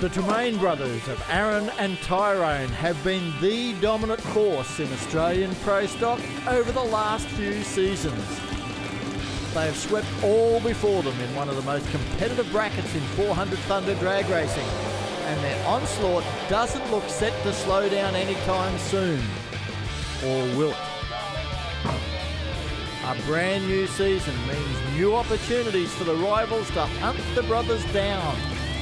The Tremaine brothers of Aaron and Tyrone have been the dominant force in Australian pro stock over the last few seasons. They have swept all before them in one of the most competitive brackets in 400 Thunder drag racing, and their onslaught doesn't look set to slow down anytime soon. Or will it? A brand new season means new opportunities for the rivals to hunt the brothers down.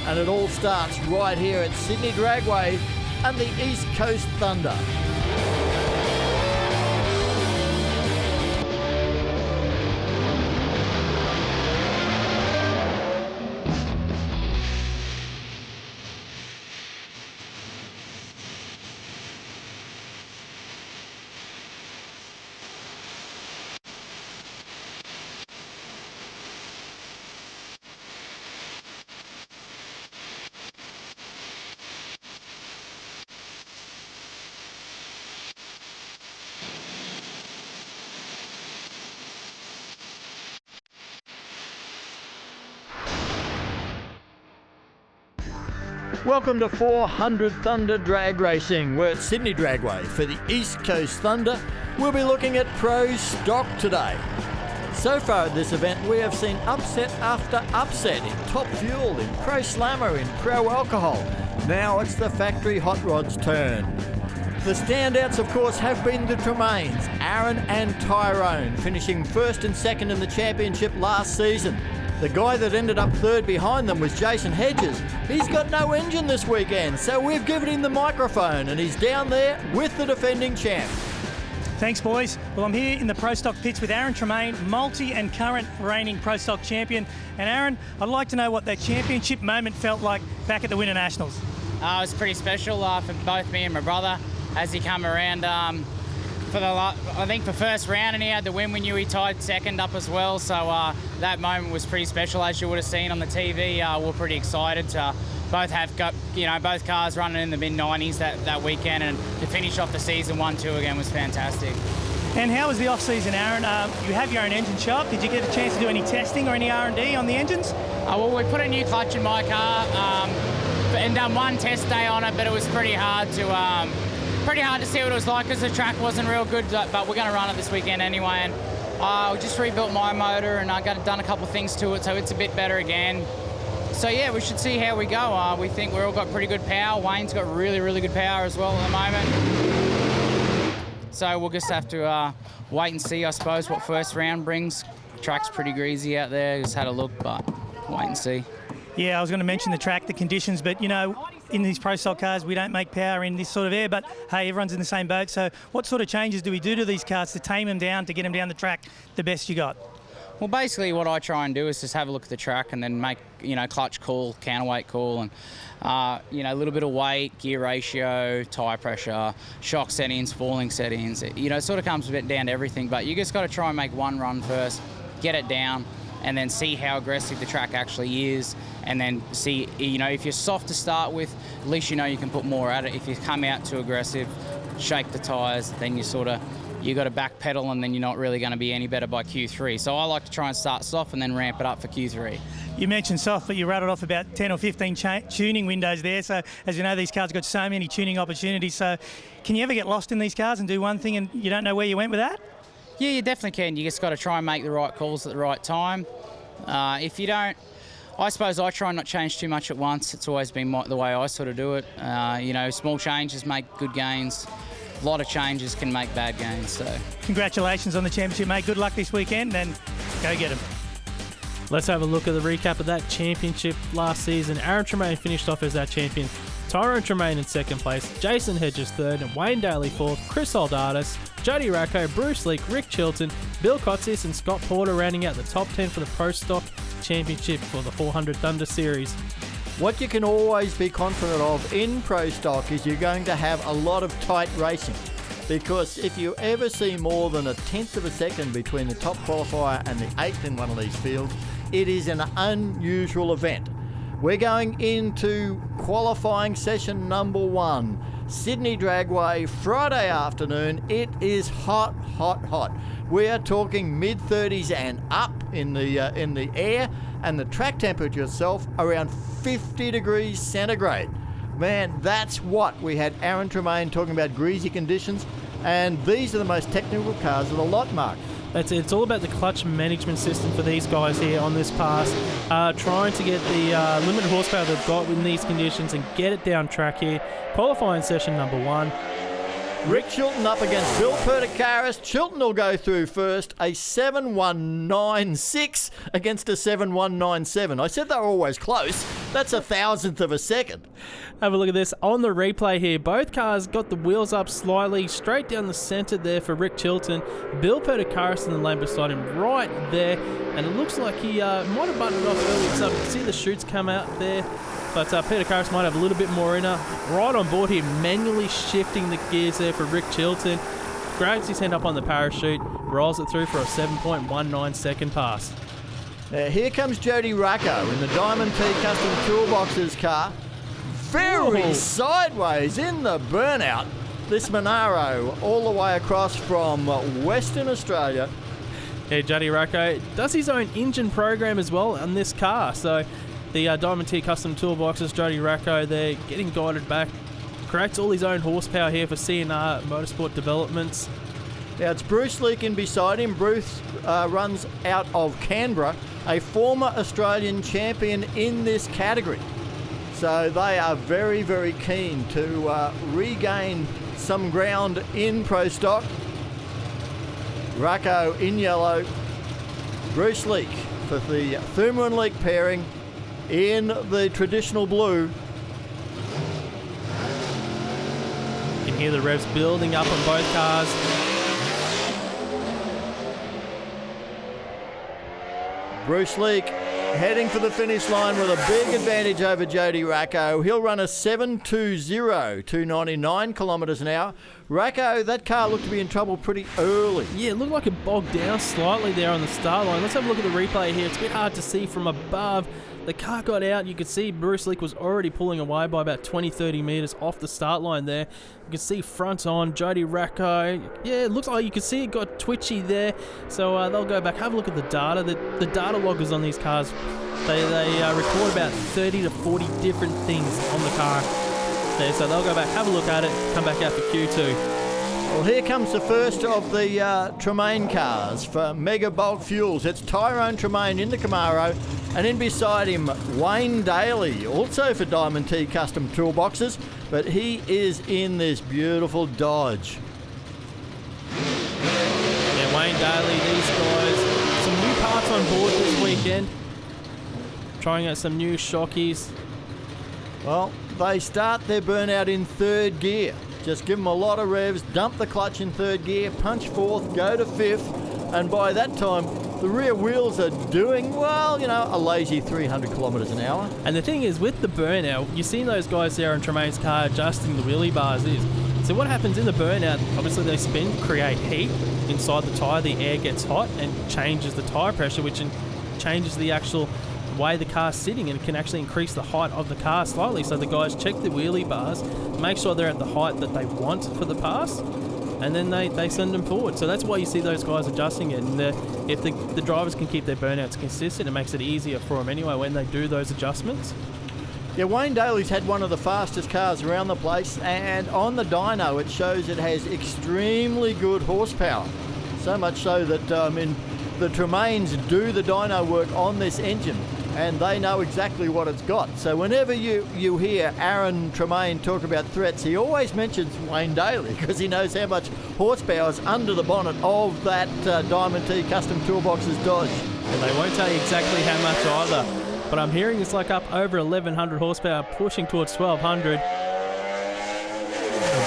And it all starts right here at Sydney Dragway and the East Coast Thunder. Welcome to 400 Thunder Drag Racing. We're at Sydney Dragway for the East Coast Thunder. We'll be looking at pro stock today. So far at this event, we have seen upset after upset in Top Fuel, in Pro Slammer, in Pro Alcohol. Now it's the factory hot rod's turn. The standouts, of course, have been the Tremaines, Aaron and Tyrone, finishing first and second in the championship last season. The guy that ended up third behind them was Jason Hedges. He's got no engine this weekend, so we've given him the microphone and he's down there with the defending champ. Thanks, boys. Well, I'm here in the Pro Stock pits with Aaron Tremaine, multi and current reigning Pro Stock champion. And Aaron, I'd like to know what that championship moment felt like back at the Winter Nationals. It was pretty special for both me and my brother as he come around I think for first round, and he had the win. We knew he tied second up as well, so that moment was pretty special. As you would have seen on the TV, we're pretty excited to both have got, both cars running in the mid-90s that weekend, and to finish off the season 1-2 again was fantastic. And how was the off-season, Aaron? You have your own engine shop. Did you get a chance to do any testing or any R&D on the engines? Well, we put a new clutch in my car and done one test day on it, but it was pretty hard to see what it was like because the track wasn't real good, but we're going to run it this weekend anyway. And we just rebuilt my motor and I done a couple of things to it, so it's a bit better again. So yeah, we should see how we go. We think we've all got pretty good power. Wayne's got really, really good power as well at the moment. So we'll just have to wait and see, I suppose, what first round brings. Track's pretty greasy out there. Just had a look, but wait and see. Yeah, I was going to mention the track, the conditions, but in these Pro Stock cars, we don't make power in this sort of air, but hey, everyone's in the same boat. So what sort of changes do we do to these cars to tame them down, to get them down the track the best you got? Well, basically what I try and do is just have a look at the track and then make, clutch call, counterweight call, and, a little bit of weight, gear ratio, tyre pressure, shock settings, falling settings. It sort of comes a bit down to everything, but you just got to try and make one run first, get it down, and then see how aggressive the track actually is, and then see, if you're soft to start with, at least you can put more at it. If you come out too aggressive, shake the tyres, then you got to back pedal, and then you're not really going to be any better by Q3. So I like to try and start soft and then ramp it up for Q3. You mentioned soft, but you rattled off about 10 or 15 tuning windows there. So as you know, these cars have got so many tuning opportunities. So can you ever get lost in these cars and do one thing and you don't know where you went with that? Yeah, you definitely can. You just got to try and make the right calls at the right time. If you don't, I suppose I try and not change too much at once. It's always been the way I sort of do it. Small changes make good gains. A lot of changes can make bad gains. So, congratulations on the championship, mate. Good luck this weekend, and go get them. Let's have a look at the recap of that championship last season. Aaron Tremaine finished off as our champion. Tyrone Tremaine in second place, Jason Hedges third, and Wayne Daly fourth, Chris Aldatis, Jody Racco, Bruce Leake, Rick Chilton, Bill Kotsis and Scott Porter rounding out the top 10 for the Pro Stock Championship for the 400 Thunder Series. What you can always be confident of in Pro Stock is you're going to have a lot of tight racing, because if you ever see more than a tenth of a second between the top qualifier and the eighth in one of these fields, it is an unusual event. We're going into qualifying session number 1. Sydney Dragway, Friday afternoon. It is hot, hot, hot. We are talking mid-30s and up in the air, and the track temperature itself around 50 degrees centigrade. Man, that's what we had Aaron Tremaine talking about greasy conditions, and these are the most technical cars of the lot, Mark. It's all about the clutch management system for these guys here on this pass, trying to get the limited horsepower they've got in these conditions and get it down track here. Qualifying session number 1. Rick Chilton up against Bill Perdicaris. Chilton will go through first. A 7.196 against a 7.197. I said they were always close. That's a thousandth of a second. Have a look at this on the replay here. Both cars got the wheels up slightly, straight down the centre there for Rick Chilton. Bill Perdicaris in the lane beside him right there. And it looks like he might have buttoned it off early, so you can see the chutes come out there. But Perdicaris might have a little bit more in her. Right on board here, manually shifting the gears there for Rick Chilton. Grabs his hand up on the parachute, rolls it through for a 7.19 second pass. Now here comes Jody Racco in the Diamond T Custom Toolboxes car. Very sideways in the burnout. This Monaro all the way across from Western Australia. Yeah, Jody Racco does his own engine program as well on this car. So the Diamond T Custom Toolboxes, Jody Racco there getting guided back. Creates all his own horsepower here for CNR Motorsport Developments. Now it's Bruce Leakin beside him. Bruce runs out of Canberra, a former Australian champion in this category. So they are very, very keen to regain some ground in Pro Stock. Racco in yellow, Bruce Leak for the Thuma and Leak pairing in the traditional blue. You can hear the revs building up on both cars. Bruce Leak heading for the finish line with a big advantage over Jody Racco. He'll run a 7.20, 299 kilometres an hour. Racco, that car looked to be in trouble pretty early. Yeah, it looked like it bogged down slightly there on the start line. Let's have a look at the replay here. It's a bit hard to see from above. The car got out. You could see Bruce Leak was already pulling away by about 20-30 metres off the start line there. You can see front on Jody Racco. Yeah, it looks like you can see it got twitchy there. So they'll go back, have a look at the data. The data loggers on these cars, they record about 30 to 40 different things on the car there. So they'll go back, have a look at it, come back out for Q2. Well, here comes the first of the Tremaine cars for Mega Bulk Fuels. It's Tyrone Tremaine in the Camaro, and in beside him, Wayne Daly, also for Diamond T Custom Toolboxes, but he is in this beautiful Dodge. Yeah, Wayne Daly, these guys, some new parts on board this weekend. Trying out some new shockies. Well, they start their burnout in third gear. Just give them a lot of revs, dump the clutch in third gear, punch fourth, go to fifth, and by that time, the rear wheels are doing, well, you know, a lazy 300 kilometres an hour. And the thing is, with the burnout, you've seen those guys there in Tremaine's car adjusting the wheelie bars. So what happens in the burnout, obviously they spin, create heat inside the tyre, the air gets hot and changes the tyre pressure, which changes the actual way the car's sitting, and can actually increase the height of the car slightly. So the guys check the wheelie bars, make sure they're at the height that they want for the pass, and then they send them forward. So that's why you see those guys adjusting it. And if the drivers can keep their burnouts consistent, it makes it easier for them anyway when they do those adjustments. Yeah, Wayne Daly's had one of the fastest cars around the place, and on the dyno it shows it has extremely good horsepower. So much so that the Tremaines do the dyno work on this engine, and they know exactly what it's got. So whenever you hear Aaron Tremaine talk about threats, he always mentions Wayne Daly, because he knows how much horsepower is under the bonnet of that Diamond T Custom Toolboxes Dodge. And they won't tell you exactly how much either, but I'm hearing it's like up over 1,100 horsepower, pushing towards 1,200.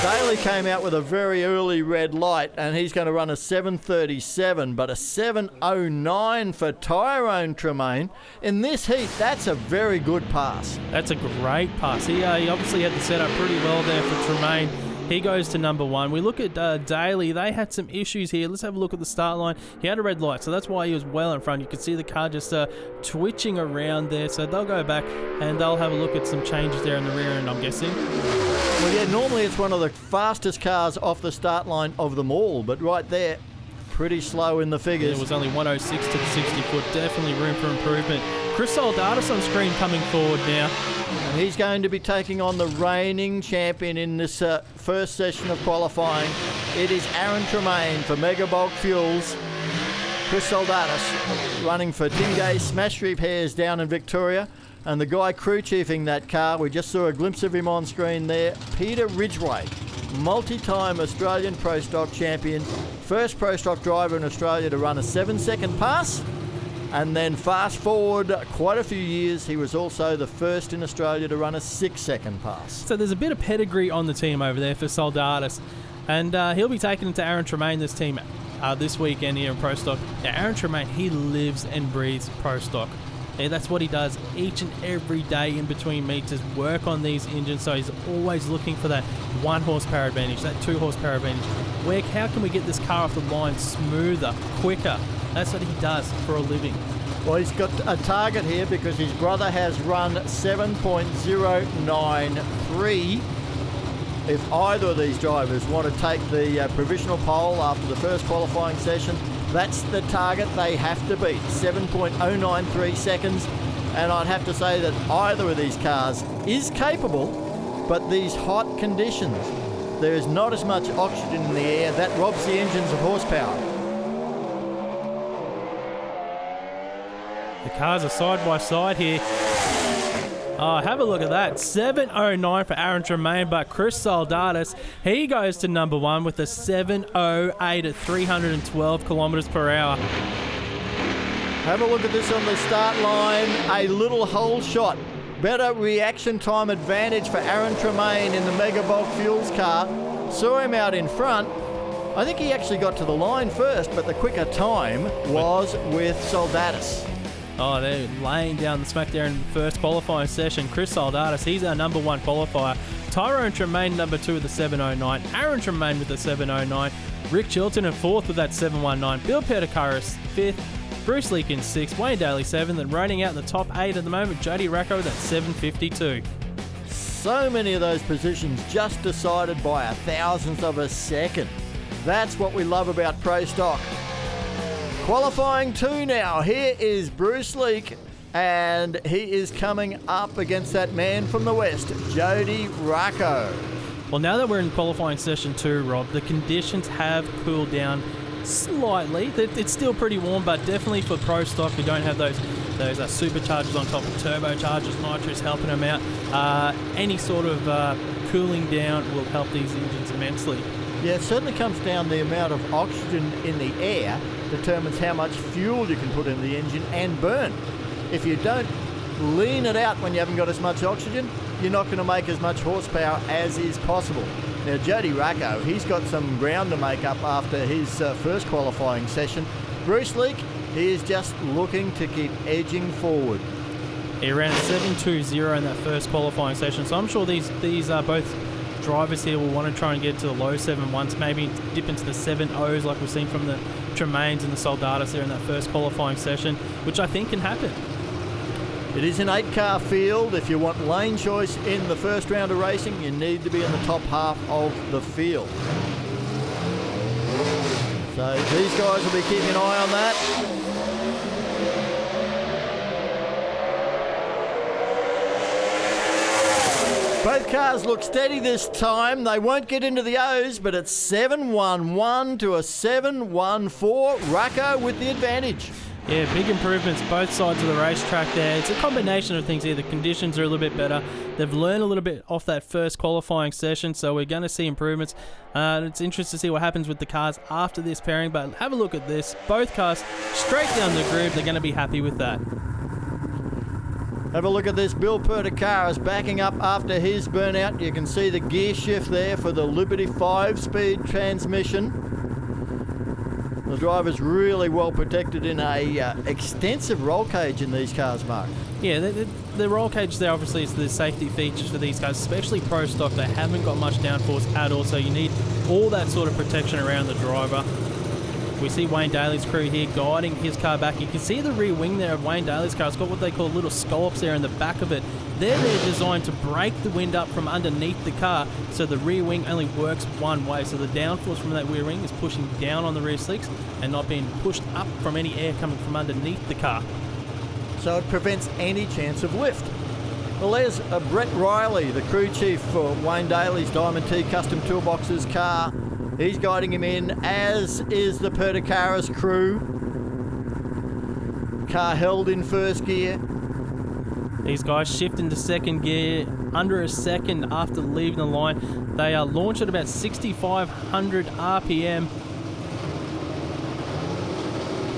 Daly came out with a very early red light, and he's going to run a 7.37, but a 7.09 for Tyrone Tremaine. In this heat, that's a very good pass. That's a great pass. He obviously had the setup pretty well there for Tremaine. He goes to number 1. We look at Daly. They had some issues here. Let's have a look at the start line. He had a red light, so that's why he was well in front. You could see the car just twitching around there. So they'll go back and they'll have a look at some changes there in the rear end, I'm guessing. Well, yeah, normally it's one of the fastest cars off the start line of them all, but right there, pretty slow in the figures. It was only 106 to the 60 foot. Definitely room for improvement. Chris Soldatis on screen coming forward now. And he's going to be taking on the reigning champion in this first session of qualifying. It is Aaron Tremaine for Mega Bulk Fuels. Chris Soldatis running for Tim Gay Smash Repairs down in Victoria. And the guy crew chiefing that car, we just saw a glimpse of him on screen there, Peter Ridgway, multi-time Australian Pro Stock champion, first Pro Stock driver in Australia to run a 7-second pass. And then fast forward quite a few years, he was also the first in Australia to run a 6-second pass. So there's a bit of pedigree on the team over there for Soldatis. And he'll be taking it to Aaron Tremaine, this team, this weekend here in Pro Stock. Now, Aaron Tremaine, he lives and breathes Pro Stock. Yeah, that's what he does each and every day in between meets, is work on these engines. So he's always looking for that 1 horsepower advantage, that 2 horsepower advantage. How can we get this car off the line smoother, quicker? That's what he does for a living. Well, he's got a target here because his brother has run 7.093. If either of these drivers want to take the provisional pole after the first qualifying session, that's the target they have to beat, 7.093 seconds. And I'd have to say that either of these cars is capable, but these hot conditions, there is not as much oxygen in the air. That robs the engines of horsepower. The cars are side by side here. Oh, have a look at that. 7.09 for Aaron Tremaine, but Chris Soldatis, he goes to number 1 with a 7.08 at 312 kilometres per hour. Have a look at this on the start line. A little hole shot. Better reaction time advantage for Aaron Tremaine in the Mega Bulk Fuels car. Saw him out in front. I think he actually got to the line first, but the quicker time was with Soldatis. Oh, they're laying down the smack there in the first qualifying session. Chris Soldatis, he's our number 1 qualifier. Tyrone Tremaine, number 2 with the 7.09. Aaron Tremaine with the 7.09. Rick Chilton in 4th with that 7.19. Bill Petticaris 5th. Bruce Leakin 6th. Wayne Daly 7th. And running out in the top 8 at the moment, Jody Racco with that 7.52. So many of those positions just decided by a thousandth of a second. That's what we love about Pro Stock. Qualifying 2 now. Here is Bruce Leak, and he is coming up against that man from the west, Jody Racco. Well, now that we're in qualifying session 2, Rob, the conditions have cooled down slightly. It's still pretty warm, but definitely for Pro Stock, we don't have those superchargers on top of turbochargers, nitrous helping them out. Any sort of cooling down will help these engines immensely. Yeah, it certainly comes down the amount of oxygen in the air determines how much fuel you can put in the engine and burn. If you don't lean it out when you haven't got as much oxygen, you're not going to make as much horsepower as is possible. Now, Jody Racco, he's got some ground to make up after his first qualifying session. Bruce Leak, he is just looking to keep edging forward. He ran a 7.20 in that first qualifying session, so I'm sure these both drivers here will want to try and get to the low 7.1s, maybe dip into the 7.0s like we've seen from the Tremaines and the Soldatis there in that first qualifying session, which I think can happen. It is an 8-car field. If you want lane choice in the first round of racing, you need to be in the top half of the field. So these guys will be keeping an eye on that. Both cars look steady this time. They won't get into the O's, but it's 7.11 to a 7.14. Racco with the advantage. Yeah, big improvements both sides of the racetrack there. It's a combination of things here. The conditions are a little bit better. They've learned a little bit off that first qualifying session, so we're going to see improvements. It's interesting to see what happens with the cars after this pairing, but have a look at this. Both cars straight down the groove. They're going to be happy with that. Have a look at this. Bill Perticaris backing up after his burnout. You can see the gear shift there for the Liberty 5-speed transmission. The driver's really well protected in a extensive roll cage in these cars, Mark. Yeah, the roll cage there obviously is the safety features for these guys, especially pro stock. They haven't got much downforce at all, so you need all that sort of protection around the driver. We see Wayne Daly's crew here guiding his car back. You can see the rear wing there of Wayne Daly's car. It's got what they call little scallops there in the back of it. They're designed to break the wind up from underneath the car, so the rear wing only works one way. So the downforce from that rear wing is pushing down on the rear slicks and not being pushed up from any air coming from underneath the car. So it prevents any chance of lift. Well, there's Brett Riley, the crew chief for Wayne Daly's Diamond T Custom Toolboxes car. He's guiding him in, as is the Perticaris crew. Car held in first gear. These guys shift into second gear under a second after leaving the line. They are launched at about 6,500 RPM.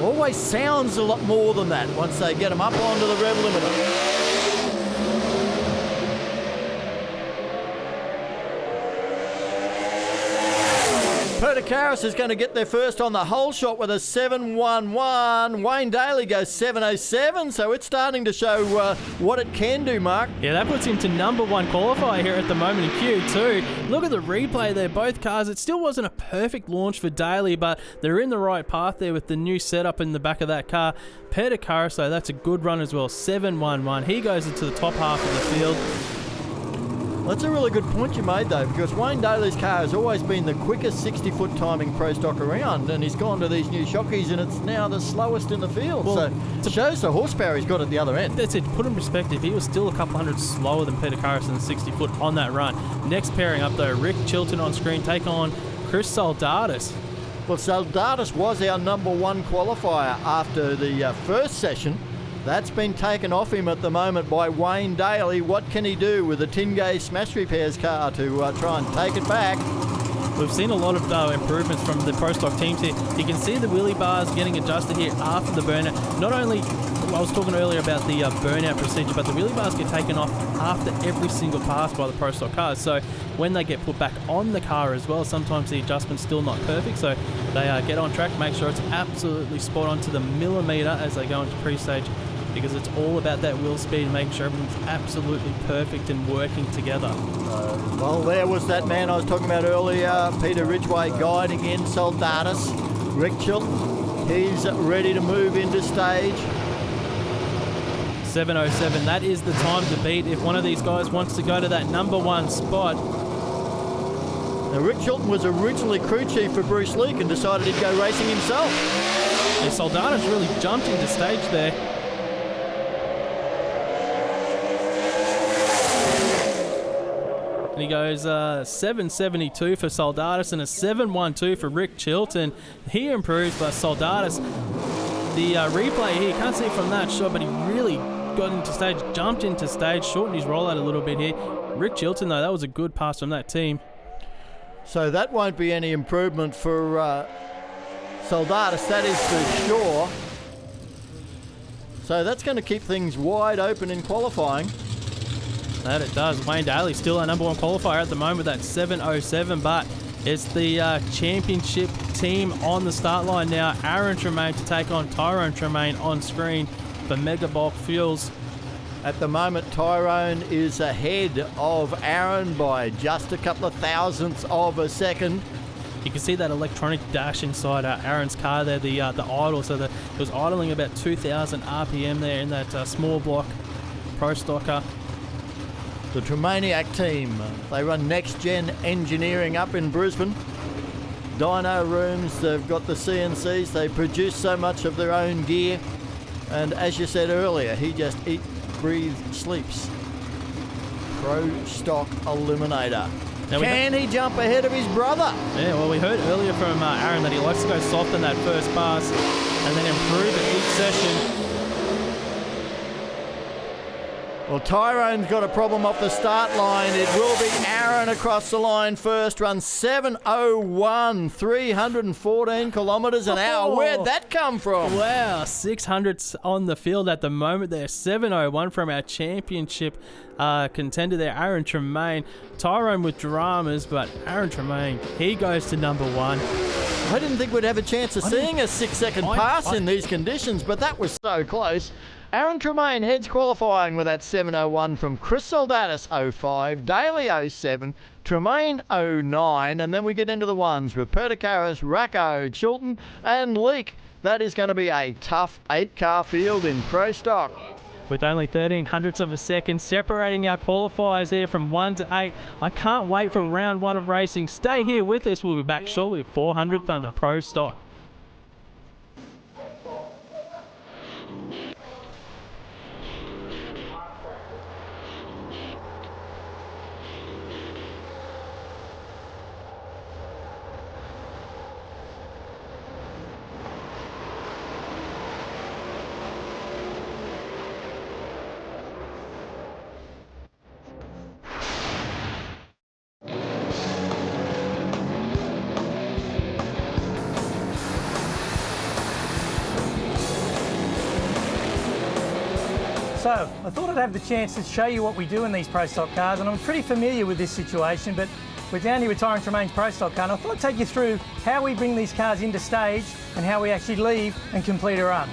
Always sounds a lot more than that once they get them up onto the rev limiter. Perticaris is going to get there first on the whole shot with a 7.11. Wayne Daly goes 7.07, so it's starting to show what it can do, Mark. Yeah, that puts him to number one qualifier here at the moment in Q2. Look at the replay there, both cars. It still wasn't a perfect launch for Daly, but they're in the right path there with the new setup in the back of that car. Perticaris, though, that's a good run as well, 7.11. He goes into the top half of the field. That's a really good point you made, though, because Wayne Daly's car has always been the quickest 60-foot timing pro stock around, and he's gone to these new shockies, and it's now the slowest in the field. Well, so it shows the horsepower he's got at the other end. That's it. To put in perspective, he was still a couple hundred slower than Perticaris in the 60-foot on that run. Next pairing up, though, Rick Chilton on screen, take on Chris Soldatis. Well, Soldatis was our number one qualifier after the first session. That's been taken off him at the moment by Wayne Daly. What can he do with a Tingay Smash Repairs car to try and take it back? We've seen a lot of improvements from the Pro Stock teams here. You can see the wheelie bars getting adjusted here after the burnout. Not only, I was talking earlier about the burnout procedure, but the wheelie bars get taken off after every single pass by the Pro Stock cars. So when they get put back on the car as well, sometimes the adjustment's still not perfect. So they get on track, make sure it's absolutely spot on to the millimetre as they go into pre-stage, because it's all about that wheel speed and making sure everything's absolutely perfect and working together. Well, there was that man I was talking about earlier, Peter Ridgway, guiding in Soldatis. Rick Chilton, he's ready to move into stage. 7.07, that is the time to beat if one of these guys wants to go to that number one spot. Now, Rick Chilton was originally crew chief for Bruce Leak and decided he'd go racing himself. Yeah, Soldatis really jumped into stage there. And he goes 7.72 for Soldatis and a 7.12 for Rick Chilton. He improves, but Soldatis, the replay here, you can't see it from that shot, but he really got into stage, jumped into stage, shortened his rollout a little bit here. Rick Chilton, though, that was a good pass from that team. So that won't be any improvement for Soldatis, that is for sure. So that's going to keep things wide open in qualifying. That it does. Wayne Daly still our number one qualifier at the moment, that 7.07, but it's the championship team on the start line now. Aaron Tremaine to take on Tyrone Tremaine on screen for Megabulk Fuels. At the moment, Tyrone is ahead of Aaron by just a couple of thousandths of a second. You can see that electronic dash inside Aaron's car there, the idle. So it was idling about 2,000 RPM there in that small block Pro Stocker. The Tremaniac team, they run next-gen engineering up in Brisbane. Dyno rooms, they've got the CNCs, they produce so much of their own gear. And as you said earlier, he just eats, breathes, sleeps. Pro Stock Eliminator. Now Can he jump ahead of his brother? Yeah, well, we heard earlier from Aaron that he likes to go soft in that first pass and then improve at each session. Well, Tyrone's got a problem off the start line. It will be Aaron across the line first. Runs 7.01, 314 kilometres an hour. Where'd that come from? Wow, 600s on the field at the moment there. 7.01 from our championship contender there, Aaron Tremaine. Tyrone with dramas, but Aaron Tremaine, he goes to number one. I didn't think we'd have a chance of seeing a 6-second pass in these conditions, but that was so close. Aaron Tremaine heads qualifying with that 7:01 from Chris Soldatis 05, Daly 07, Tremaine 09, and then we get into the ones with Perdicaris, Racco, Chilton and Leake. That is going to be a tough 8-car field in Pro Stock. With only 13 hundredths of a second separating our qualifiers there from 1 to 8. I can't wait for round 1 of racing. Stay here with us. We'll be back shortly with 400 Thunder Pro Stock. So, I thought I'd have the chance to show you what we do in these Pro Stock cars, and I'm pretty familiar with this situation, but we're down here with Tyrone Tremaine's Pro Stock car, and I thought I'd take you through how we bring these cars into stage and how we actually leave and complete a run.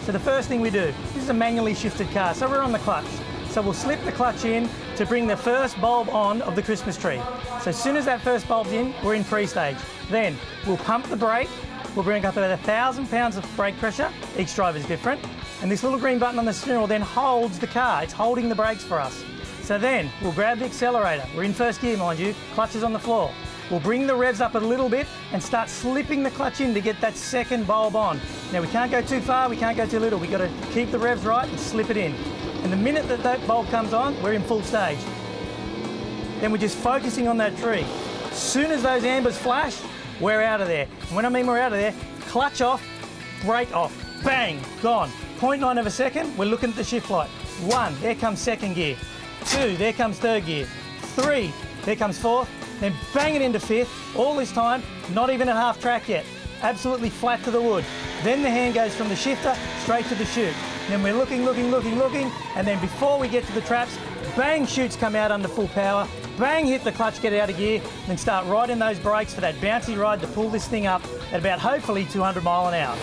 So the first thing we do, this is a manually shifted car, so we're on the clutch. So we'll slip the clutch in to bring the first bulb on of the Christmas tree. So as soon as that first bulb's in, we're in pre-stage. Then we'll pump the brake, we'll bring up about 1,000 pounds of brake pressure, each driver's different, and this little green button on the steering wheel then holds the car, it's holding the brakes for us. So then we'll grab the accelerator, we're in first gear mind you, clutch is on the floor. We'll bring the revs up a little bit and start slipping the clutch in to get that second bulb on. Now we can't go too far, we can't go too little, we've got to keep the revs right and slip it in. And the minute that that bulb comes on, we're in full stage. Then we're just focusing on that tree. As soon as those ambers flash, we're out of there. And when I mean we're out of there, clutch off, brake off, bang, gone. 0.9 of a second, we're looking at the shift light. 1, there comes second gear. 2, there comes third gear. 3, there comes fourth. Then bang it into fifth. All this time, not even at half track yet. Absolutely flat to the wood. Then the hand goes from the shifter straight to the chute. Then we're looking, and then before we get to the traps, bang, chutes come out under full power. Bang, hit the clutch, get out of gear, and then start riding those brakes for that bouncy ride to pull this thing up at about hopefully 200 mile an hour.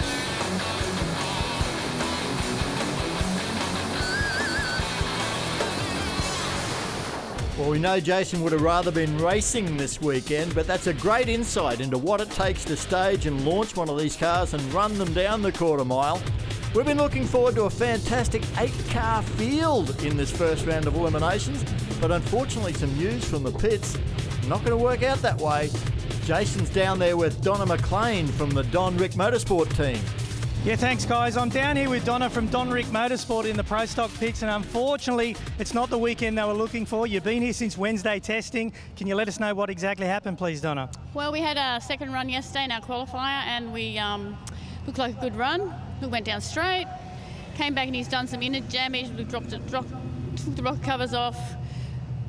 Well, we know Jason would have rather been racing this weekend, but that's a great insight into what it takes to stage and launch one of these cars and run them down the quarter mile. We've been looking forward to a fantastic 8-car field in this first round of eliminations, but unfortunately some news from the pits. Not going to work out that way. Jason's down there with Donna McLean from the Don Rick Motorsport team. Yeah, thanks guys. I'm down here with Donna from Don Rick Motorsport in the Pro Stock pits, and unfortunately it's not the weekend they were looking for. You've been here since Wednesday testing. Can you let us know what exactly happened, please, Donna? Well, we had a second run yesterday in our qualifier, and we looked like a good run. We went down straight, came back and he's done some inner damage. We took the rocker covers off,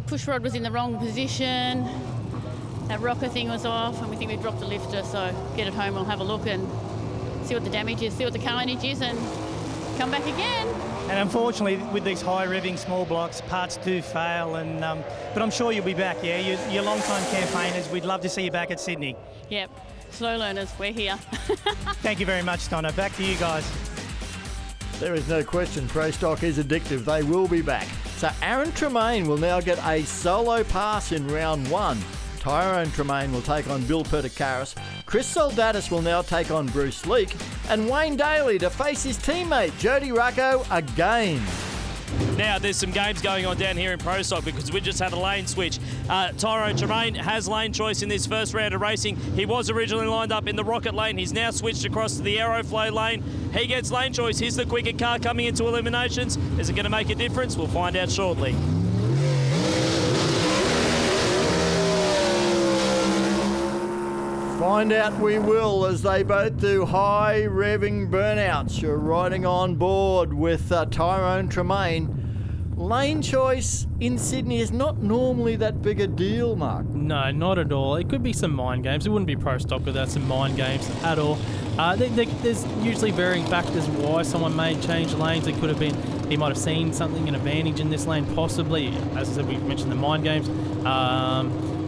push rod was in the wrong position, that rocker thing was off, and we think we dropped the lifter, so get it home, we'll have a look and see what the damage is, see what the carnage is, and come back again. And unfortunately, with these high revving small blocks, parts do fail, and but I'm sure you'll be back, yeah? You're long-time campaigners. We'd love to see you back at Sydney. Yep, slow learners, we're here. Thank you very much, Donna. Back to you guys. There is no question Pro Stock is addictive. They will be back. So Aaron Tremaine will now get a solo pass in round 1. Tyrone Tremaine will take on Bill Perdicaris. Chris Soldatis will now take on Bruce Leake. And Wayne Daly to face his teammate Jody Racco again. Now there's some games going on down here in Pro Stock because we just had a lane switch. Tyrone Tremaine has lane choice in this first round of racing. He was originally lined up in the rocket lane. He's now switched across to the Aeroflow lane. He gets lane choice. Here's the quicker car coming into eliminations. Is it going to make a difference? We'll find out shortly. Find out we will as they both do high revving burnouts. You're riding on board with Tyrone Tremaine. Lane choice in Sydney is not normally that big a deal, Mark. No, not at all. It could be some mind games. It wouldn't be Pro Stock without some mind games at all. There's usually varying factors why someone may change lanes. It could have been he might have seen something, an advantage in this lane, possibly. As I said, we've mentioned the mind games.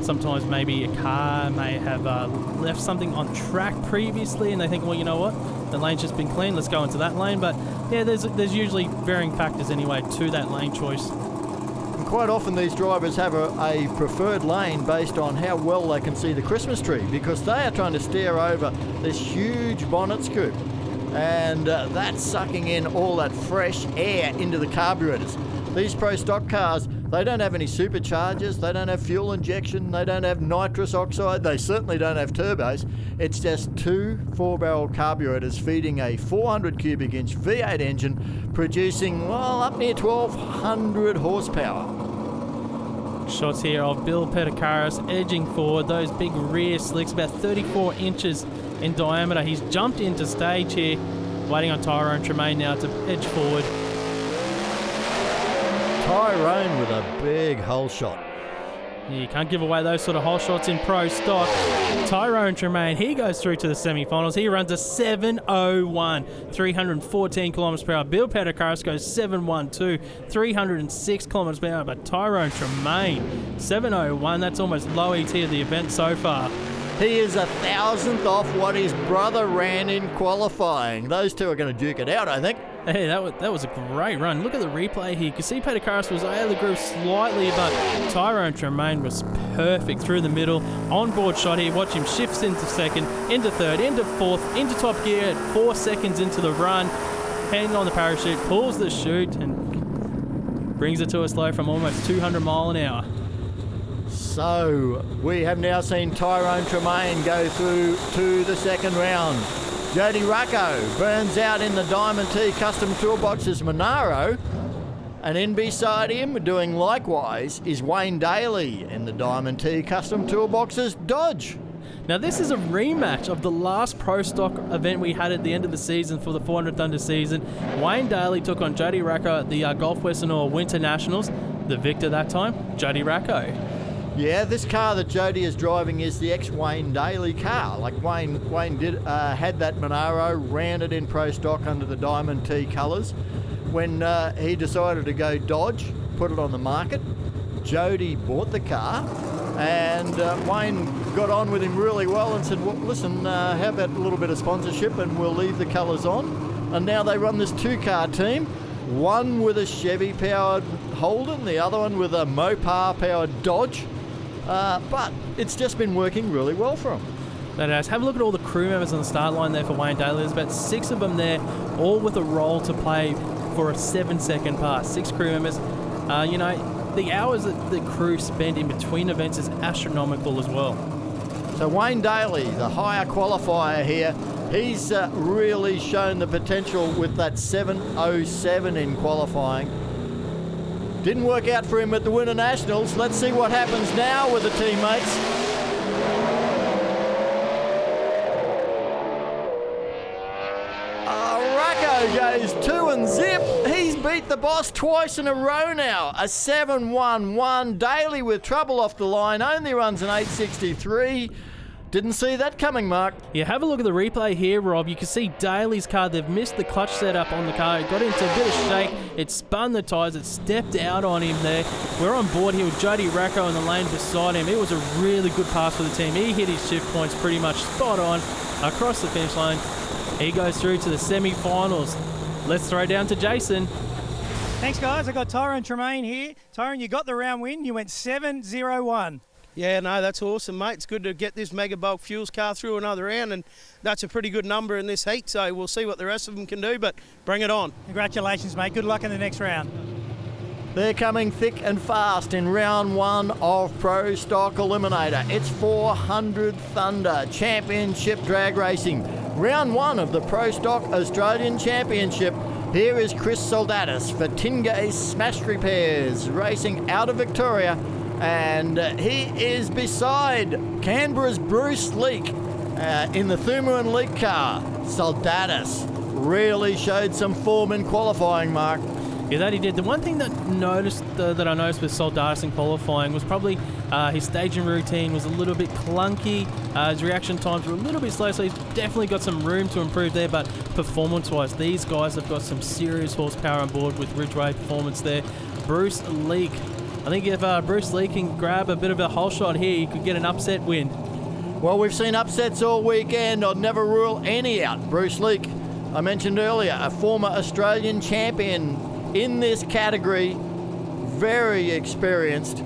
Sometimes maybe a car may have left something on track previously and they think, well, you know what, The lane's just been clean. Let's go into that lane. But yeah, there's usually varying factors anyway to that lane choice. And quite often these drivers have a preferred lane based on how well they can see the Christmas tree, because they are trying to steer over this huge bonnet scoop. And that's sucking in all that fresh air into the carburetors. These Pro Stock cars, they don't have any superchargers, they don't have fuel injection, they don't have nitrous oxide, they certainly don't have turbos. It's just two 4-barrel carburetors feeding a 400 cubic inch V8 engine, producing, well, up near 1,200 horsepower. Shots here of Bill Petakaris edging forward. Those big rear slicks, about 34 inches in diameter. He's jumped into stage here, waiting on Tyrone Tremaine now to edge forward. Tyrone with a big hole shot. You can't give away those sort of hole shots in Pro Stock. Tyrone Tremaine, he goes through to the semi-finals. He runs a 7:01, 314 kilometres per hour. Bill Petakaris goes 7:12, 306 kilometres per hour. But Tyrone Tremaine, 7:01, that's almost low ET of the event so far. He is 1,000th off what his brother ran in qualifying. Those two are going to duke it out, I think. Hey, that was a great run. Look at the replay here. You can see Petakaris was out of the groove slightly, but Tyrone Tremaine was perfect through the middle. On-board shot here. Watch him shifts into second, into third, into fourth, into top gear at 4 seconds into the run. Handing on the parachute, pulls the chute, and brings it to a slow from almost 200 mile an hour. So we have now seen Tyrone Tremaine go through to the second round. Jody Racco burns out in the Diamond T Custom Toolboxes Monaro, and in beside him doing likewise is Wayne Daly in the Diamond T Custom Toolboxes Dodge. Now this is a rematch of the last Pro Stock event we had at the end of the season for the 400 Thunder season. Wayne Daly took on Jody Racco at the Gulf Western Oil Winter Nationals. The victor that time, Jody Racco. Yeah, this car that Jody is driving is the ex-Wayne Daly car. Like Wayne had that Monaro, ran it in Pro Stock under the Diamond T colours. When he decided to go Dodge, put it on the market, Jody bought the car, and Wayne got on with him really well and said, well, listen, how about a little bit of sponsorship and we'll leave the colours on. And now they run this two-car team, one with a Chevy-powered Holden, the other one with a Mopar-powered Dodge. But it's just been working really well for him. That is. Have a look at all the crew members on the start line there for Wayne Daly. There's about 6 of them there, all with a role to play for a 7-second pass. 6 crew members. The hours that the crew spend in between events is astronomical as well. So Wayne Daly, the higher qualifier here, he's really shown the potential with that 7:07 in qualifying. Didn't work out for him at the Winter Nationals. Let's see what happens now with the teammates. Racco goes 2 and zip. He's beat the boss twice in a row now. A 7:11. Daly with trouble off the line. Only runs an 8:63. Didn't see that coming, Mark. Yeah, have a look at the replay here, Rob. You can see Daly's car. They've missed the clutch setup on the car. It got into a bit of shake. It spun the tyres. It stepped out on him there. We're on board here with Jody Racco in the lane beside him. It was a really good pass for the team. He hit his shift points pretty much spot on across the finish line. He goes through to the semi-finals. Let's throw down to Jason. Thanks, guys. I got Tyrone Tremaine here. Tyrone, you got the round win. You went 7:01. Yeah, no, that's awesome, mate. It's good to get this Mega Bulk Fuels car through another round, and that's a pretty good number in this heat, so we'll see what the rest of them can do, but bring it on. Congratulations, mate. Good luck in the next round. They're coming thick and fast in round 1 of Pro Stock Eliminator. It's 400 Thunder Championship Drag Racing. Round 1 of the Pro Stock Australian Championship. Here is Chris Soldatis for Tingay Smash Repairs, racing out of Victoria. And he is beside Canberra's Bruce Leak in the Thumorin Leak car. Soldatis really showed some form in qualifying, Mark. Yeah, that he did. The one thing that I noticed with Soldatis in qualifying was probably his staging routine was a little bit clunky. His reaction times were a little bit slow, so he's definitely got some room to improve there. But performance-wise, these guys have got some serious horsepower on board with Ridgeway Performance there. Bruce Leak. I think if Bruce Lee can grab a bit of a hole shot here, he could get an upset win. Well, we've seen upsets all weekend. I'd never rule any out. Bruce Leak I mentioned earlier, a former Australian champion in this category, very experienced.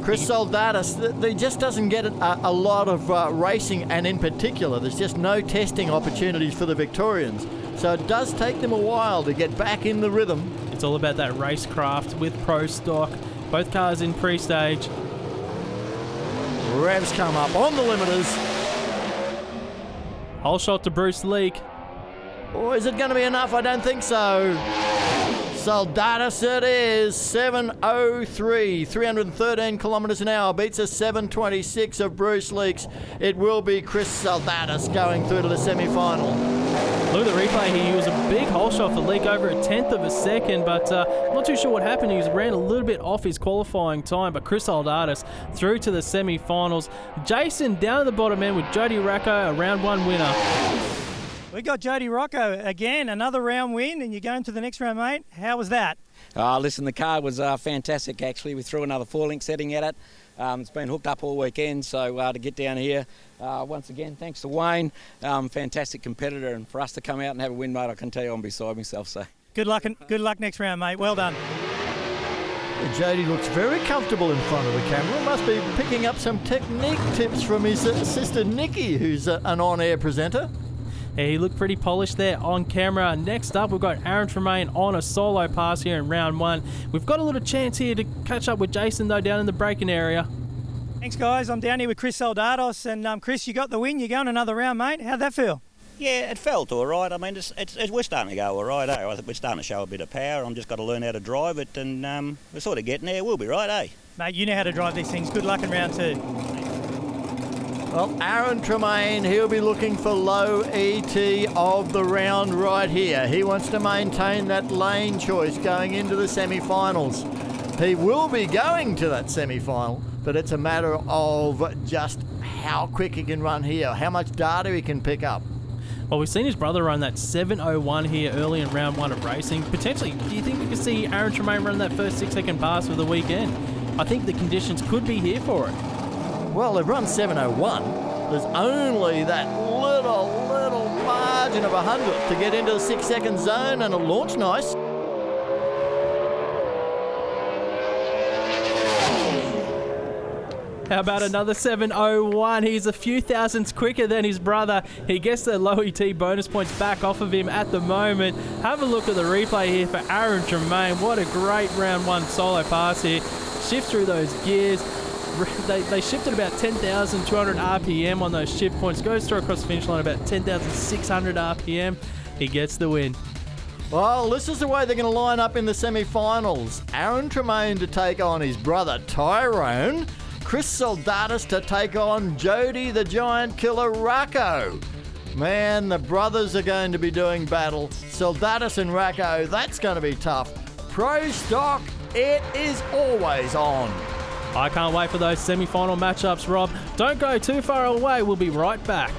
Chris Soldatis, he just doesn't get a lot of racing, and in particular, there's just no testing opportunities for the Victorians. So it does take them a while to get back in the rhythm. It's all about that racecraft with Pro Stock. Both cars in pre-stage. Revs come up on the limiters. Whole shot to Bruce Leak. Oh, is it going to be enough? I don't think so. Soldatis it is, 7:03, 313 kilometres an hour, beats a 7:26 of Bruce Leak's. It will be Chris Soldatis going through to the semi-final. Look at the replay here. He was a big hole shot for Leak, over a 1/10 of a second, but I'm not too sure what happened. He ran a little bit off his qualifying time, but Chris Soldatis through to the semi-finals. Jason down at the bottom end with Jody Racco, a round 1 winner. We got Jody Rocco again, another round win, and you're going to the next round, mate. How was that? Listen, the car was fantastic, actually. We threw another 4-link setting at it. It's been hooked up all weekend, so to get down here, once again, thanks to Wayne, fantastic competitor, and for us to come out and have a win, mate, I can tell you I'm beside myself. So good luck next round, mate. Well done. Jody looks very comfortable in front of the camera. Must be picking up some technique tips from his sister Nikki, who's an on-air presenter. Yeah, he looked pretty polished there on camera. Next up, we've got Aaron Tremaine on a solo pass here in round 1. We've got a little chance here to catch up with Jason, though, down in the braking area. Thanks, guys. I'm down here with Chris Soldatis, and Chris, you got the win. You're going another round, mate. How'd that feel? Yeah, it felt all right. I mean, we're starting to go all right, eh? I think we're starting to show a bit of power. I've just got to learn how to drive it, and we're sort of getting there. We'll be right, eh? Mate, you know how to drive these things. Good luck in round 2. Well, Aaron Tremaine, he'll be looking for low ET of the round right here. He wants to maintain that lane choice going into the semi-finals. He will be going to that semi-final, but it's a matter of just how quick he can run here, how much data he can pick up. Well, we've seen his brother run that 7:01 here early in round 1 of racing. Potentially, do you think we could see Aaron Tremaine run that first 6-second pass for the weekend? I think the conditions could be here for it. Well, they've run 7:01. There's only that little margin of 100th to get into the 6-second zone, and a launch nice. How about another 7:01? He's a few thousandths quicker than his brother. He gets the low ET bonus points back off of him at the moment. Have a look at the replay here for Aaron Tremaine. What a great round 1 solo pass here. Shift through those gears. They shifted about 10,200 RPM on those shift points. Goes through across the finish line about 10,600 RPM. He gets the win. Well, this is the way they're going to line up in the semi-finals. Aaron Tremaine to take on his brother Tyrone. Chris Soldatis to take on Jody the Giant Killer Racco. Man, the brothers are going to be doing battle. Soldatis and Racco, that's going to be tough. Pro Stock, it is always on. I can't wait for those semi-final matchups, Rob. Don't go too far away. We'll be right back.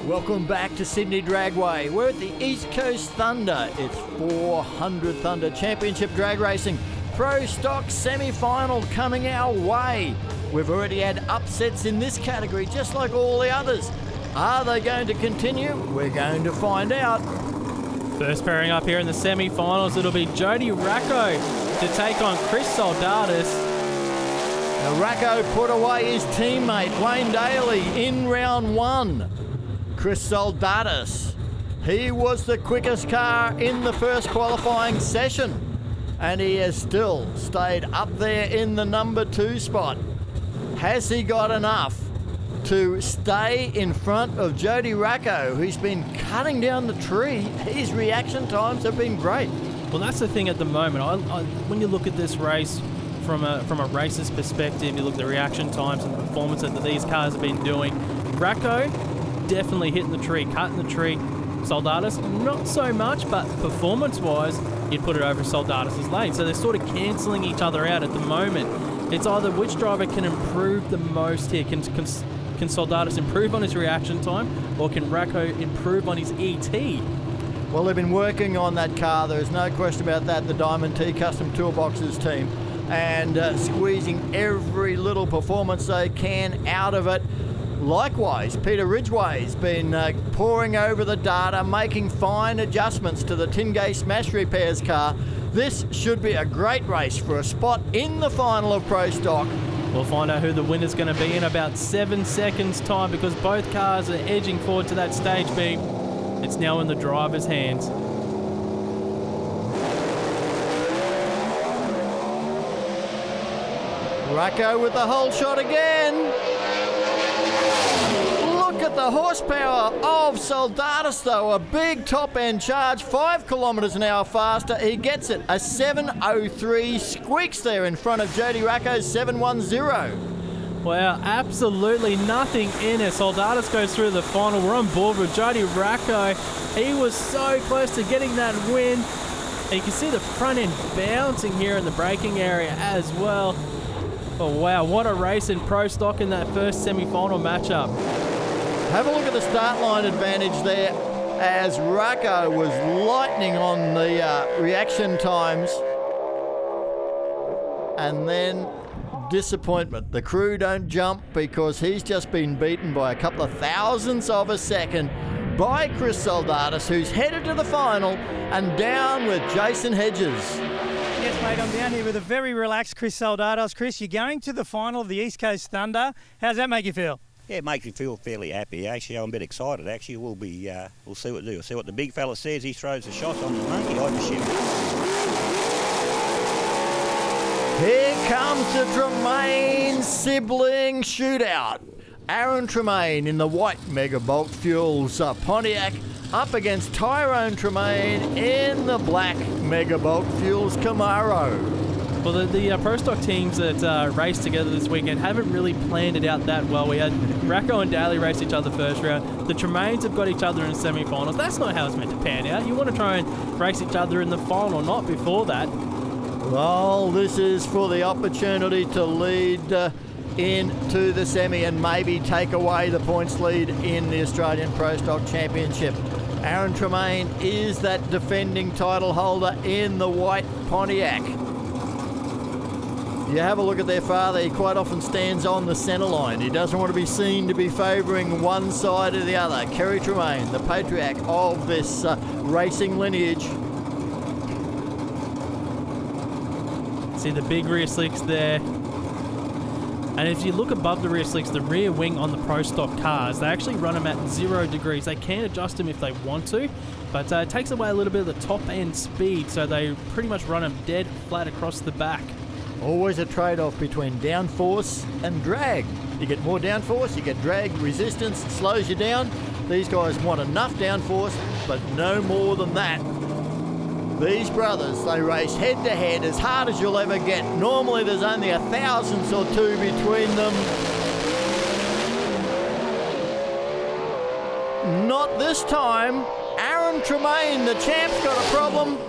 Welcome back to Sydney Dragway. We're at the East Coast Thunder. It's 400 Thunder Championship Drag Racing. Pro Stock semi-final coming our way. We've already had upsets in this category, just like all the others. Are they going to continue? We're going to find out. First pairing up here in the semi-finals, it'll be Jody Racco to take on Chris Soldatis. Now, Racco put away his teammate, Wayne Daly, in round 1. Chris Soldatis, he was the quickest car in the first qualifying session, and he has still stayed up there in the number 2 spot. Has he got enough to stay in front of Jody Racco, who's been cutting down the tree? His reaction times have been great. Well, that's the thing at the moment. When you look at this race, from a racer's perspective, you look at the reaction times and the performance that these cars have been doing. Racco definitely hitting the tree, cutting the tree. Soldatus, not so much, but performance-wise, you'd put it over Soldatus' lane. So they're sort of cancelling each other out at the moment. It's either which driver can improve the most here. Can Soldatus improve on his reaction time, or can Racco improve on his ET? Well, they've been working on that car. There's no question about that, the Diamond T Custom Toolboxes team, and squeezing every little performance they can out of it. Likewise, Peter Ridgway's been poring over the data, making fine adjustments to the Tingay Smash Repairs car. This should be a great race for a spot in the final of Pro Stock. We'll find out who the winner's going to be in about 7 seconds' time, because both cars are edging forward to that stage B. It's now in the driver's hands. Racco with the whole shot again. Look at the horsepower of Soldatus, though. A big top-end charge, 5 kilometres an hour faster. He gets it. A 7.03 squeaks there in front of Jody Racco's 7.10. Wow, absolutely nothing in it. Soldatus goes through the final. We're on board with Jody Racco. He was so close to getting that win. And you can see the front end bouncing here in the braking area as well. Oh wow, what a race in Pro Stock in that first semi-final matchup. Have a look at the start line advantage there, as Racco was lightning on the reaction times. And then disappointment. The crew don't jump because he's just been beaten by a couple of thousandths of a second by Chris Soldatus, who's headed to the final and down with Jason Hedges. Yes, mate, I'm down here with a very relaxed Chris Soldatus. Chris, you're going to the final of the East Coast Thunder. How's that make you feel? Yeah, it makes me feel fairly happy. Actually, I'm a bit excited. Actually, we'll see what we do. We'll see what the big fella says. He throws the shot on the monkey. I just shoot. Here comes the Tremaine sibling shootout. Aaron Tremaine in the white Mega Bulk Fuels Pontiac up against Tyrone Tremaine in the black Mega Bulk Fuels Camaro. Well, the Pro Stock teams that raced together this weekend haven't really planned it out that well. We had Racco and Daly race each other first round. The Tremaines have got each other in semi-finals. That's not how it's meant to pan out. You want to try and race each other in the final, not before that. Well, this is for the opportunity to lead into the semi and maybe take away the points lead in the Australian Pro Stock Championship. Aaron Tremaine is that defending title holder in the white Pontiac. You have a look at their father. He quite often stands on the centre line. He doesn't want to be seen to be favouring one side or the other. Kerry Tremaine, the patriarch of this racing lineage. See the big rear slicks there. And if you look above the rear slicks, the rear wing on the Pro Stock cars, they actually run them at 0 degrees. They can adjust them if they want to, but it takes away a little bit of the top end speed, so they pretty much run them dead flat across the back. Always a trade-off between downforce and drag. You get more downforce, you get drag resistance, it slows you down. These guys want enough downforce, but no more than that. These brothers, they race head-to-head as hard as you'll ever get. Normally there's only a thousandth or two between them. Not this time. Aaron Tremaine, the champ's got a problem.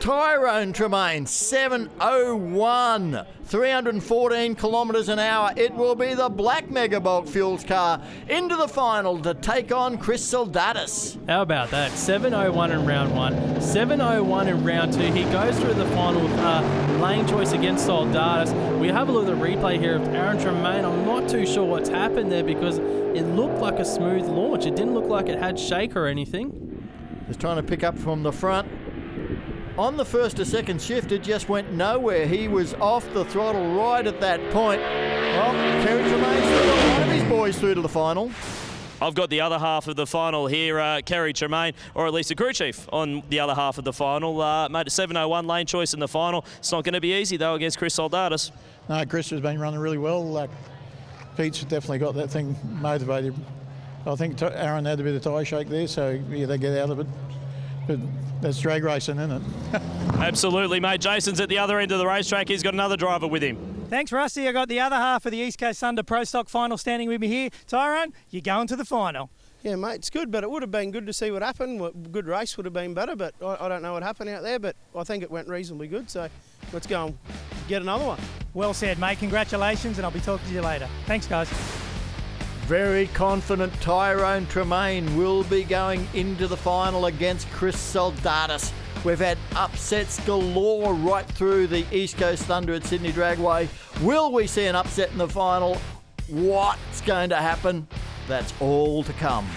Tyrone Tremaine, 7.01, 314 kilometres an hour. It will be the black Mega Bulk Fuels car into the final to take on Chris Soldatus. How about that? 7.01 in round 1, 7.01 in round 2. He goes through the final with lane choice against Soldatus. We have a look at the replay here of Aaron Tremaine. I'm not too sure what's happened there because it looked like a smooth launch. It didn't look like it had shake or anything. Just trying to pick up from the front. On the first or second shift, it just went nowhere. He was off the throttle right at that point. Well, Kerry Tremaine's still got one of his boys through to the final. I've got the other half of the final here, Kerry Tremaine, or at least the crew chief on the other half of the final. Made a 7.01 lane choice in the final. It's not going to be easy, though, against Chris Soldatus. No, Chris has been running really well. Pete's definitely got that thing motivated. I think Aaron had a bit of tyre shake there, so yeah, they get out of it. But that's drag racing, isn't it? Absolutely, mate. Jason's at the other end of the racetrack. He's got another driver with him. Thanks, Rusty. I got the other half of the East Coast Thunder Pro Stock final standing with me here. Tyrone, you're going to the final. Yeah, mate, it's good, but it would have been good to see what happened. Good race would have been better, but I don't know what happened out there, but I think it went reasonably good, so let's go and get another one. Well said, mate. Congratulations, and I'll be talking to you later. Thanks, guys. Very confident Tyrone Tremaine will be going into the final against Chris Soldatis. We've had upsets galore right through the East Coast Thunder at Sydney Dragway. Will we see an upset in the final? What's going to happen? That's all to come.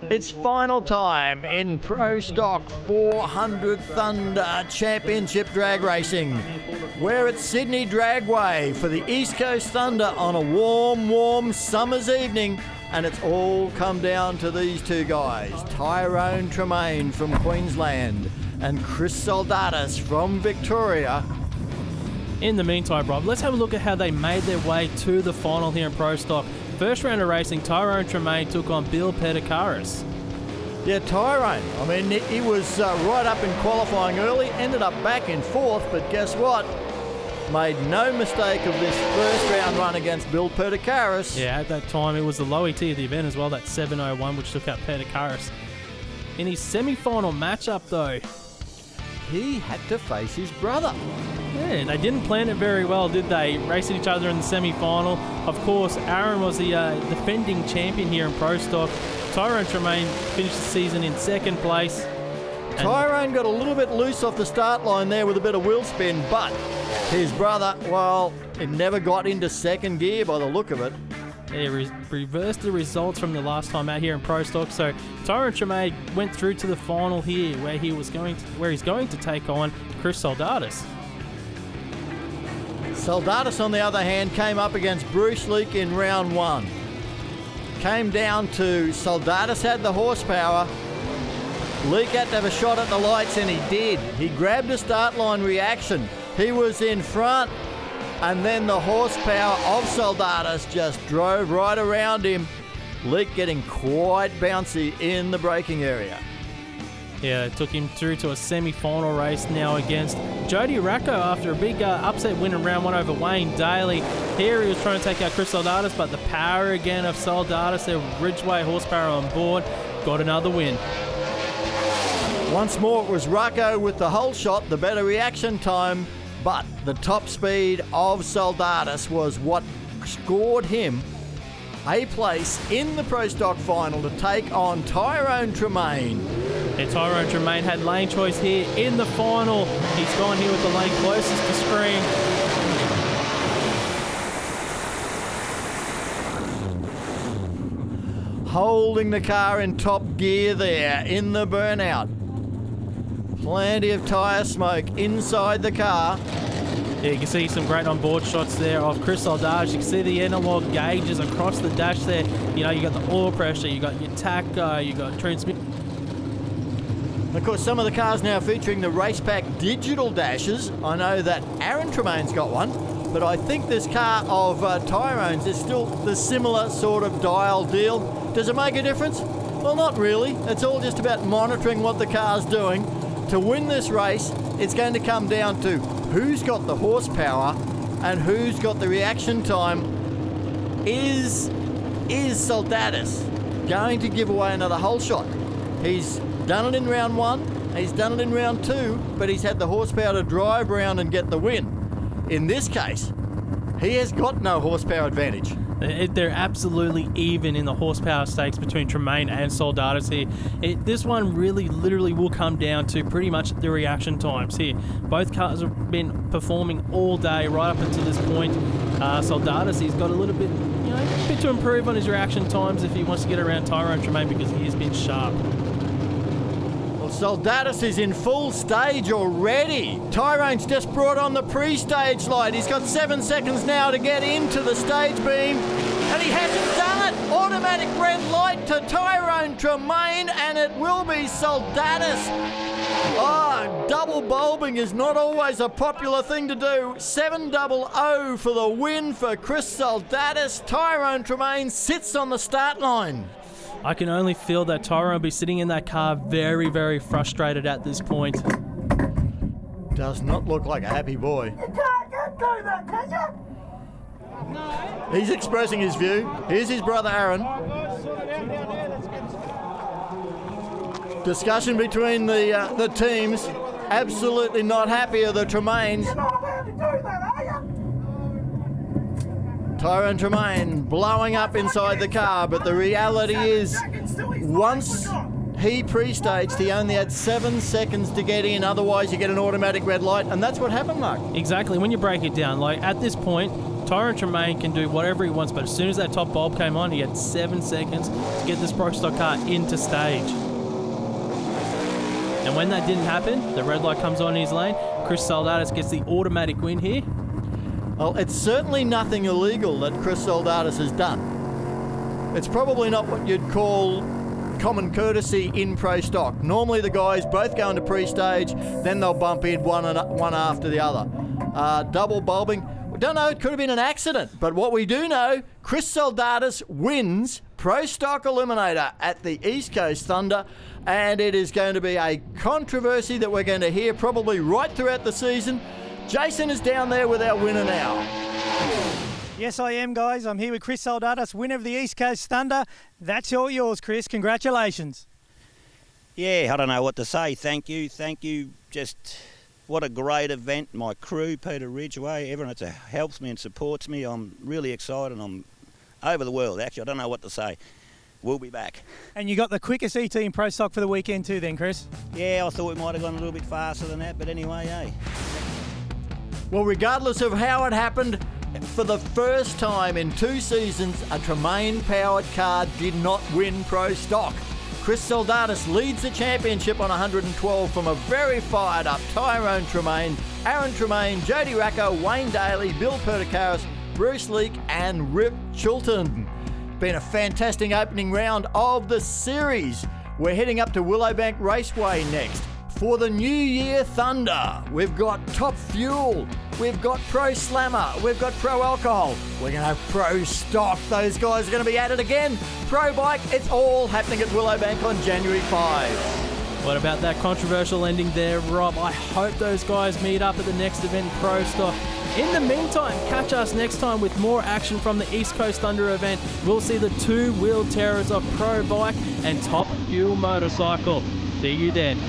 It's final time in Pro Stock 400 Thunder Championship Drag Racing. We're at Sydney Dragway for the East Coast Thunder on a warm summer's evening, and it's all come down to these two guys, Tyrone Tremaine from Queensland and Chris Soldatis from Victoria. In the meantime, Rob, let's have a look at how they made their way to the final here in Pro Stock. First round of racing, Tyrone Tremaine took on Bill Pedikaris. Yeah, Tyrone, I mean, he was right up in qualifying early, ended up back in fourth, but guess what? Made no mistake of this first round run against Bill Pedikaris. Yeah, at that time, it was the low ET of the event as well, that 7:01, which took out Pedikaris. In his semi-final matchup, though, he had to face his brother. Yeah, they didn't plan it very well, did they? Racing each other in the semi-final. Of course, Aaron was the defending champion here in Pro Stock. Tyrone Tremaine finished the season in second place. Tyrone got a little bit loose off the start line there with a bit of wheel spin, but his brother, well, it never got into second gear by the look of it. He reversed the results from the last time out here in Pro Stock, so Tyrone Tremaine went through to the final here, where he's going to take on Chris Soldatis. Soldatis, on the other hand, came up against Bruce Leake in round one. Came down to Soldatis had the horsepower. Leake had to have a shot at the lights, and he did. He grabbed a start line reaction. He was in front, and then the horsepower of Soldatis just drove right around him. Leake getting quite bouncy in the braking area. Yeah, it took him through to a semi-final race now against Jody Racco after a big upset win in round one over Wayne Daly. Here he was trying to take out Chris Soldatis, but the power again of Soldatis, their Ridgeway horsepower on board, got another win. Once more, it was Racco with the whole shot, the better reaction time, but the top speed of Soldatis was what scored him a place in the Pro Stock final to take on Tyrone Tremaine. Yeah, Tyrone Tremaine had lane choice here in the final. He's gone here with the lane closest to screen. Holding the car in top gear there in the burnout. Plenty of tyre smoke inside the car. Yeah, you can see some great onboard shots there of Chris Soldatis. You can see the analog gauges across the dash there. You know, you got the oil pressure, you got your tacho, you got transmission. Of course, some of the cars now featuring the Race Pack digital dashes. I know that Aaron Tremaine's got one, but I think this car of Tyrone's is still the similar sort of dial deal. Does it make a difference? Well, not really. It's all just about monitoring what the car's doing. To win this race, it's going to come down to who's got the horsepower and who's got the reaction time. Is Soldatis going to give away another whole shot? He's done it in round one, he's done it in round two, but he's had the horsepower to drive around and get the win. In this case, He has got no horsepower advantage. They're absolutely even in the horsepower stakes between Tremaine and Soldatus here. This one really, literally will come down to pretty much the reaction times here. Both cars have been performing all day right up until this point. Soldatus, he's got a little bit, a bit to improve on his reaction times if he wants to get around Tyrone Tremaine because he has been sharp. Soldatus is in full stage already. Tyrone's just brought on the pre-stage light. He's got 7 seconds now to get into the stage beam, and he hasn't done it. Automatic red light to Tyrone Tremaine, and it will be Soldatus. Double bulbing is not always a popular thing to do. 700 for the win for Chris Soldatus. Tyrone Tremaine sits on the start line. I can only feel that Tyrone will be sitting in that car very, very frustrated at this point. Does not look like a happy boy. You can't do that, can you? No. He's expressing his view. Here's his brother Aaron. Discussion between the teams. Absolutely not happy of the Tremaines. You're not allowed to do that, are you? Tyrone Tremaine blowing up inside the car, but the reality is, once he pre-staged, he only had 7 seconds to get in, otherwise you get an automatic red light, and that's what happened, Mark. Exactly. When you break it down, like at this point, Tyrone Tremaine can do whatever he wants, but as soon as that top bulb came on, he had 7 seconds to get this Pro Stock car into stage. And when that didn't happen, the red light comes on in his lane, Chris Soldatus gets the automatic win here. Well, it's certainly nothing illegal that Chris Soldatus has done. It's probably not what you'd call common courtesy in Pro Stock. Normally the guys both go into pre-stage, then they'll bump in one after the other. Double bulbing, we don't know, it could have been an accident, but what we do know, Chris Soldatus wins Pro Stock Eliminator at the East Coast Thunder, and it is going to be a controversy that we're going to hear probably right throughout the season. Jason is down there with our winner now. Yes, I am, guys. I'm here with Chris Soldatus, winner of the East Coast Thunder. That's all yours, Chris. Congratulations. Yeah, I don't know what to say. Thank you. Just what a great event. My crew, Peter Ridgway, everyone that helps me and supports me. I'm really excited. I'm over the world, actually. I don't know what to say. We'll be back. And you got the quickest ET in Pro Stock for the weekend too then, Chris? Yeah, I thought we might have gone a little bit faster than that, but anyway, hey. Well, regardless of how it happened, for the first time in 2 seasons, a Tremaine-powered car did not win Pro Stock. Chris Soldatus leads the championship on 112 from a very fired-up Tyrone Tremaine, Aaron Tremaine, Jody Racco, Wayne Daly, Bill Perticaris, Bruce Leake and Rip Chilton. Been a fantastic opening round of the series. We're heading up to Willowbank Raceway next. For the New Year Thunder, we've got Top Fuel, we've got Pro Slammer, we've got Pro Alcohol, we're going to have Pro Stock. Those guys are going to be at it again. Pro Bike, it's all happening at Willowbank on January 5. What about that controversial ending there, Rob? I hope those guys meet up at the next event, Pro Stock. In the meantime, catch us next time with more action from the East Coast Thunder event. We'll see the 2-wheel terrors of Pro Bike and Top Fuel Motorcycle. See you then.